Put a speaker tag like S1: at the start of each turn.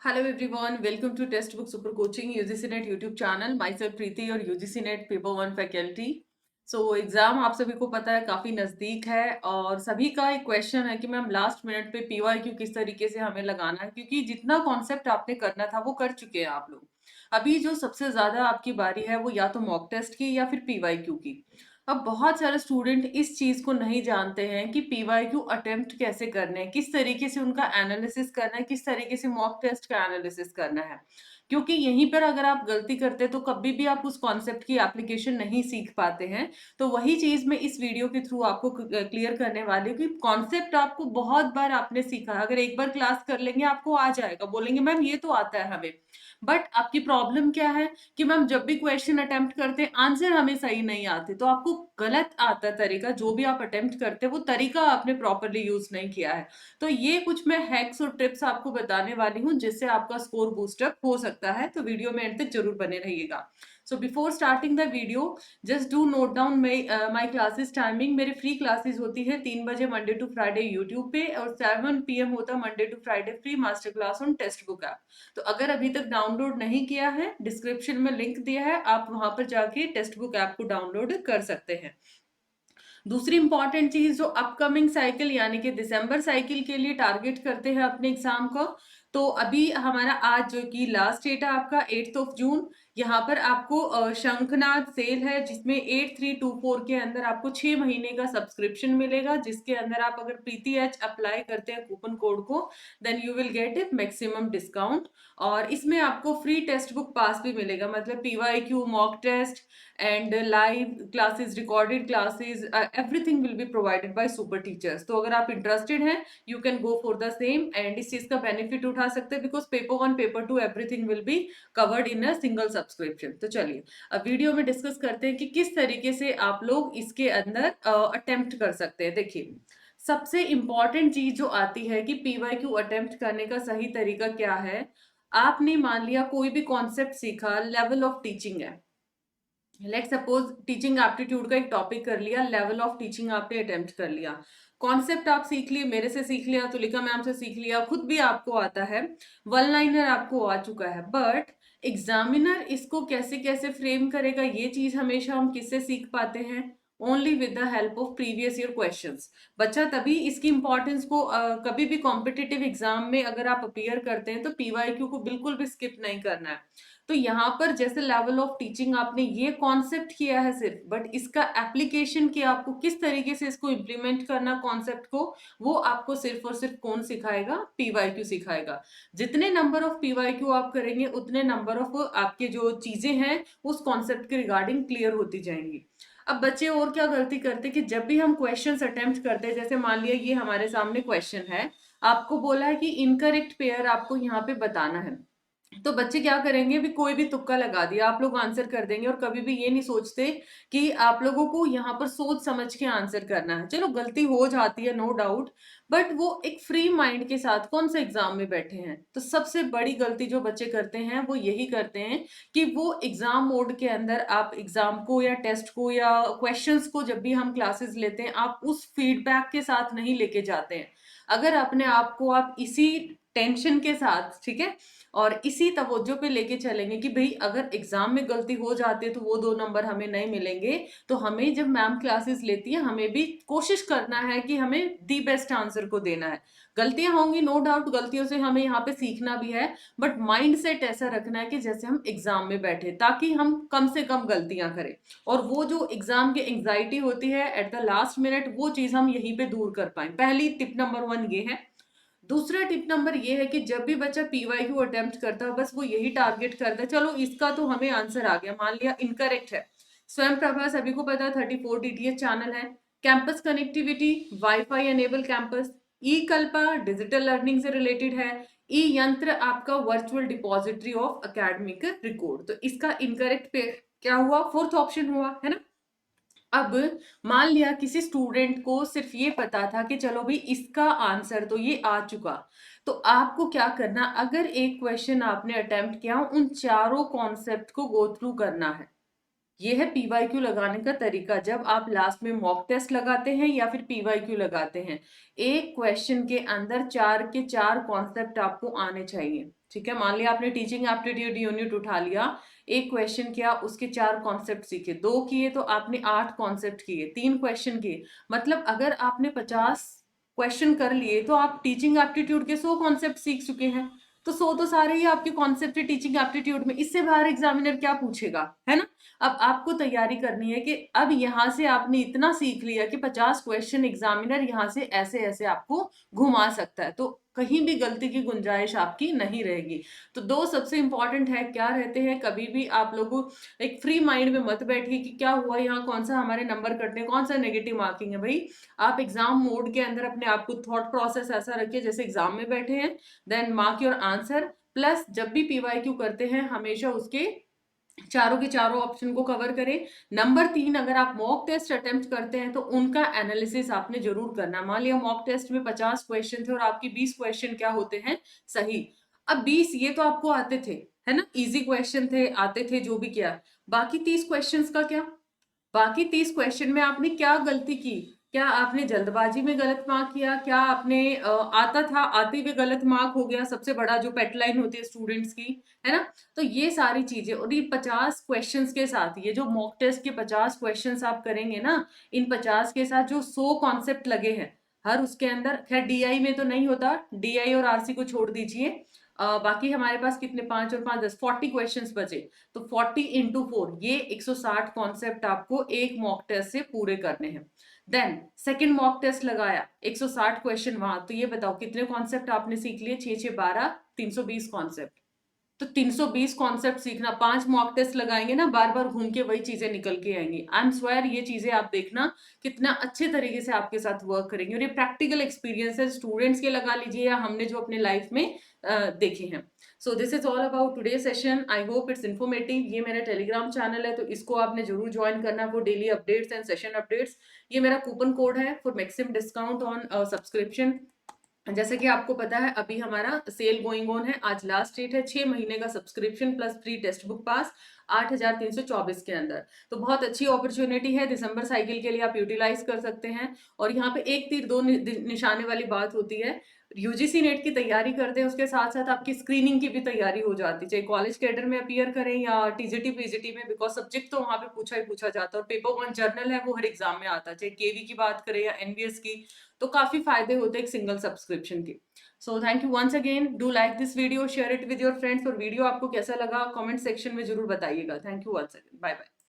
S1: Hello everyone, welcome to Textbook Super Coaching UGC Net YouTube channel. Myself Preeti और UGC Net Paper One Faculty. So exam आप सभी को पता है काफी नजदीक है और सभी का एक क्वेश्चन है कि मैम लास्ट मिनट पे पीवाईक्यू किस तरीके से हमें लगाना है, क्योंकि जितना कॉन्सेप्ट आपने करना था वो कर चुके हैं आप लोग। अभी जो सबसे ज्यादा आपकी बारी है वो या तो मॉक टेस्ट की या फिर पीवाईक्यू की। अब बहुत सारे स्टूडेंट इस चीज को नहीं जानते हैं कि पीवाईक्यू अटेम्प्ट कैसे करने हैं, किस तरीके से उनका एनालिसिस करना है, किस तरीके से मॉक टेस्ट का एनालिसिस करना है। क्योंकि यहीं पर अगर आप गलती करते हैं तो कभी भी आप उस कॉन्सेप्ट की एप्लीकेशन नहीं सीख पाते हैं। तो वही चीज मैं इस वीडियो के थ्रू आपको क्लियर करने वाली हूँ कि कॉन्सेप्ट आपको बहुत बार आपने सीखा है, अगर एक बार क्लास कर लेंगे आपको आ जाएगा, बोलेंगे मैम ये तो आता है हमें। बट आपकी प्रॉब्लम क्या है कि मैम जब भी क्वेश्चन अटेम्प्ट करते हैं आंसर हमें सही नहीं आते, तो आपको गलत आता है तरीका, जो भी आप अटेम्प्ट करते हैं वो तरीका आपने प्रॉपरली यूज नहीं किया है। तो ये कुछ मैं हैक्स और टिप्स आपको बताने वाली हूँ जिससे आपका स्कोर बूस्टअप हो सकता है, तो वीडियो में एंड तक जरूर बने रहिएगा। So before starting the video, just do not down my classes timing. मेरी फ्री क्लासेस होती है 3 बजे मंडे टू फ्राइडे यूट्यूब पे, और 7 PM होता है Monday to Friday free master class on Testbook app. तो अगर अभी तक डाउनलोड नहीं किया है, डिस्क्रिप्शन में लिंक दिया है, आप वहां पर जाके टेक्स्ट बुक ऐप को डाउनलोड कर सकते हैं। दूसरी इंपॉर्टेंट चीज, जो अपकमिंग साइकिल यानी कि दिसंबर साइकिल के लिए टारगेट करते हैं अपने एग्जाम को, तो अभी हमारा आज जो कि लास्ट डेट है आपका 8 जून। यहाँ पर आपको शंखनाद सेल है जिसमें 8324 के अंदर आपको 6 महीने का सब्सक्रिप्शन मिलेगा, जिसके अंदर आप अगर प्रीति एच अप्लाई करते हैं कूपन कोड को, then you will get a maximum discount. और इसमें आपको फ्री टेक्स्ट बुक पास भी मिलेगा, मतलब PYQ, mock test and live classes, recorded classes, everything will be provided by super teachers। तो अगर आप interested हैं you can go for the same and इस चीज का benefit उठा सकते हैं, because paper 1 paper 2 everything will be covered in a single subscription। तो चलिए अब वीडियो में डिस्कस करते हैं कि किस तरीके से आप लोग इसके अंदर अटेम्प्ट कर सकते हैं। देखिए, सबसे इंपॉर्टेंट चीज जो आती है कि पीवाईक्यू अटेम्प्ट करने का सही तरीका क्या है। आपने मान लिया कोई भी कॉन्सेप्ट सीखा, लेवल ऑफ टीचिंग है, लेट सपोज टीचिंग एप्टीट्यूड का एक टॉपिक कर लिया, लेवल ऑफ टीचिंग आपने अटेम्प्ट कर लिया, कॉन्सेप्ट आप सीख लिए, मेरे से सीख लिया, तुलिका मैम से सीख लिया, खुद भी आपको आता है, वन लाइनर आपको आ चुका है। बट एग्जामिनर इसको कैसे कैसे फ्रेम करेगा, ये चीज हमेशा हम किससे सीख पाते हैं? Only with the help of previous year questions. बच्चा तभी इसकी इंपॉर्टेंस को कभी भी कॉम्पिटिटिव एग्जाम में अगर आप अपीयर करते हैं तो पीवाईक्यू को बिल्कुल भी स्किप नहीं करना है। तो यहाँ पर जैसे लेवल ऑफ टीचिंग आपने ये कॉन्सेप्ट किया है सिर्फ, बट इसका एप्लीकेशन किया, आपको किस तरीके से इसको इम्प्लीमेंट करना कॉन्सेप्ट को, वो आपको सिर्फ और सिर्फ कौन सिखाएगा? पीवाईक्यू सिखाएगा। जितने नंबर ऑफ पीवाईक्यू आप करेंगे उतने नंबर ऑफ आपके जो चीजें हैं उस कॉन्सेप्ट के रिगार्डिंग क्लियर होती जाएंगी। अब बच्चे और क्या गलती करते कि जब भी हम क्वेश्चंस अटेम्प्ट करते हैं, जैसे मान लिया ये हमारे सामने क्वेश्चन है, आपको बोला है कि इनकरेक्ट पेयर आपको यहाँ पे बताना है, तो बच्चे क्या करेंगे, भी कोई भी तुक्का लगा दिया, आप लोग आंसर कर देंगे और कभी भी ये नहीं सोचते कि आप लोगों को यहाँ पर सोच समझ के आंसर करना है। चलो गलती हो जाती है, नो डाउट, बट वो एक फ्री माइंड के साथ कौन सा एग्जाम में बैठे हैं। तो सबसे बड़ी गलती जो बच्चे करते हैं वो यही करते हैं कि वो एग्जाम मोड के अंदर, आप एग्जाम को या टेस्ट को या क्वेश्चंस को जब भी हम क्लासेस लेते हैं, आप उस फीडबैक के साथ नहीं लेके जाते हैं। अगर अपने आप को आप इसी टेंशन के साथ, ठीक है, और इसी तवज्जो पे लेके चलेंगे कि भाई अगर एग्जाम में गलती हो जाती है तो वो 2 नंबर हमें नहीं मिलेंगे, तो हमें जब मैम क्लासेस लेती है हमें भी कोशिश करना है कि हमें दी बेस्ट आंसर को देना है। गलतियां होंगी, नो डाउट, गलतियों से हमें यहाँ पे सीखना भी है, बट माइंड सेट ऐसा रखना है कि जैसे हम एग्जाम में बैठे, ताकि हम कम से कम गलतियां करें, और वो जो एग्जाम की एंग्जाइटी होती है एट द लास्ट मिनट, वो चीज हम यहीं पे दूर कर पाए। पहली टिप नंबर 1 ये है। दूसरा टिप नंबर ये है कि जब भी बच्चा पीवाईक्यू अटेम्प्ट करता है, बस वो यही टारगेट करता है, चलो इसका तो हमें आंसर आ गया, मान लिया इनकरेक्ट है। स्वयं प्रभा सभी को पता है 34 डीटीएच चैनल है, campus connectivity, wifi enable campus, e Kalpa digital learning से रिलेटेड है, ई यंत्र आपका virtual depository of academic record. तो इसका इनकरेक्ट पे क्या हुआ? फोर्थ ऑप्शन हुआ, है ना। अब मान लिया किसी स्टूडेंट को सिर्फ ये पता था कि चलो भाई इसका आंसर तो ये आ चुका, तो आपको क्या करना, अगर एक क्वेश्चन आपने अटेम्प्ट किया, उन चारों कॉन्सेप्ट को गो थ्रू करना है। ये है पीवाईक्यू लगाने का तरीका, जब आप लास्ट में मॉक टेस्ट लगाते हैं या फिर पीवाईक्यू लगाते हैं। एक क्वेश्चन के अंदर 4 के 4 कॉन्सेप्ट आपको आने चाहिए। ठीक है, मान लिया आपने टीचिंग एप्टीट्यूड यूनिट उठा लिया, एक क्वेश्चन किया, उसके 4 कॉन्सेप्ट सीखे, 2 किए तो आपने 8 कॉन्सेप्ट किए, 3 क्वेश्चन किए, मतलब अगर आपने 50 क्वेश्चन कर लिए तो आप टीचिंग एप्टीट्यूड के 100 कॉन्सेप्ट सीख चुके हैं। तो 100 तो सारे ही आपके कॉन्सेप्ट है टीचिंग एप्टीट्यूड में, इससे बाहर एग्जामिनर क्या पूछेगा, है ना। अब आपको तैयारी करनी है कि अब यहां से आपने इतना सीख लिया कि 50 क्वेश्चन एग्जामिनर यहां से ऐसे ऐसे आपको घुमा सकता है, तो कहीं भी गलती की गुंजाइश आपकी नहीं रहेगी। तो 2 सबसे इंपॉर्टेंट है क्या रहते हैं, कभी भी आप लोगों एक फ्री माइंड में मत बैठिए कि क्या हुआ यहाँ, कौन सा हमारे नंबर कटने, कौन सा नेगेटिव मार्किंग है। भाई आप एग्जाम मोड के अंदर अपने आप को थॉट प्रोसेस ऐसा रखिए जैसे एग्जाम में बैठे हैं, then mark your answer, plus जब भी पीवाईक्यू करते हैं हमेशा उसके चारों के चारों ऑप्शन को कवर करें। नंबर 3, अगर आप मॉक टेस्ट अटेम्प्ट करते हैं तो उनका एनालिसिस आपने जरूर करना। मान लिया मॉक टेस्ट में 50 क्वेश्चन थे और आपके 20 क्वेश्चन क्या होते हैं, सही। अब 20 ये तो आपको आते थे, है ना, इजी क्वेश्चन थे, आते थे, जो भी किया, बाकी 30 क्वेश्चंस का क्या, बाकी 30 क्वेश्चन में आपने क्या गलती की, क्या आपने जल्दबाजी में गलत मार्क किया, क्या आपने आता था आते हुए गलत मार्क हो गया, सबसे बड़ा जो पेटलाइन होती है स्टूडेंट्स की, है ना। तो ये सारी चीजें, और ये 50 क्वेश्चंस के साथ, ये जो मॉक टेस्ट के 50 क्वेश्चंस आप करेंगे ना, इन 50 के साथ जो 100 कॉन्सेप्ट लगे हैं हर उसके अंदर, खैर डीआई में तो नहीं होता, डीआई और आरसी को छोड़ दीजिए, बाकी हमारे पास कितने, 5 और 5 10, 40 क्वेश्चंस बचे। तो 40 इंटू 4, ये 160 कॉन्सेप्ट आपको एक मॉक टेस्ट से पूरे करने हैं। देन सेकंड मॉक टेस्ट लगाया, 160 क्वेश्चन वहां, तो ये बताओ कितने कॉन्सेप्ट आपने सीख लिए, 6 6 12, 320 कॉन्सेप्ट। तो 320 कॉन्सेप्ट सीखना, 5 मॉक टेस्ट लगाएंगे ना, बार बार घूम के वही चीजें निकल के आएंगी। आई एम स्वेयर ये चीजें आप देखना कितना अच्छे तरीके से आपके साथ वर्क करेंगे, और ये प्रैक्टिकल एक्सपीरियंस है स्टूडेंट्स के लगा लीजिए या हमने जो अपने लाइफ में देखे हैं। So this is all about today session, I hope it's informative. ये मेरा टेलीग्राम चैनल है तो इसको आपने जरूर ज्वाइन करना for daily updates and session updates. ये मेरा कूपन कोड है for maximum discount on subscription. जैसे कि आपको पता है अभी हमारा सेल गोइंग ऑन है, आज लास्ट डेट है, 6 महीने का subscription plus free text book pass 8,324 के अंदर। तो बहुत अच्छी अपॉर्चुनिटी है, दिसंबर साइकिल के लिए आप यूटिलाइज कर सकते हैं। और यहाँ पे एक तीर दो निशाने वाली बात होती है, यूजीसी नेट की तैयारी करते हैं उसके साथ साथ आपकी स्क्रीनिंग की भी तैयारी हो जाती है, चाहे कॉलेज कैडर में अपीयर करें या टीजीटी पीजीटी में, बिकॉज सब्जेक्ट तो वहाँ पे पूछा ही पूछा जाता है, और पेपर 1 जर्नल है वो हर एग्जाम में आता है, चाहे केवी की बात करें या एनबीएस की। तो काफी फायदे होते हैं एक सिंगल सब्सक्रिप्शन के। So thank you once again, do like this video, share it with your friends, और वीडियो आपको कैसा लगा कमेंट सेक्शन में जरूर बताइएगा। Thank you once again, bye bye.